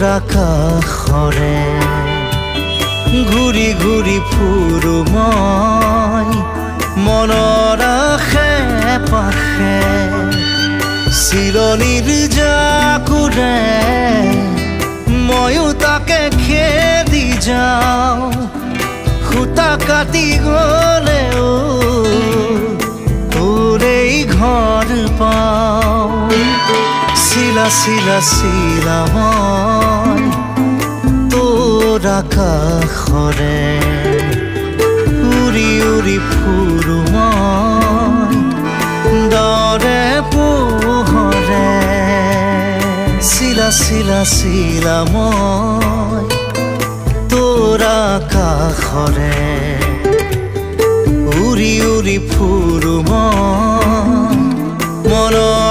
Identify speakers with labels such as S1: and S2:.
S1: আকাশৰে ঘূৰি ঘূৰি ফুৰো মই মনৰ আশে পাশে চিলনীৰ জাকুৰে ময়ো তাকে খেদি যাওঁ খুটা কাটি গ'লেও তোৰেই ঘৰ পাওঁ চিলা চিলা চিলা মই তোৰ আকাশৰে উৰি উৰি ফুৰো মই দৰে পোহৰে চিলা চিলা চিলা মই তোৰ আকাশৰে উৰি উৰি ফুৰো মই মনৰ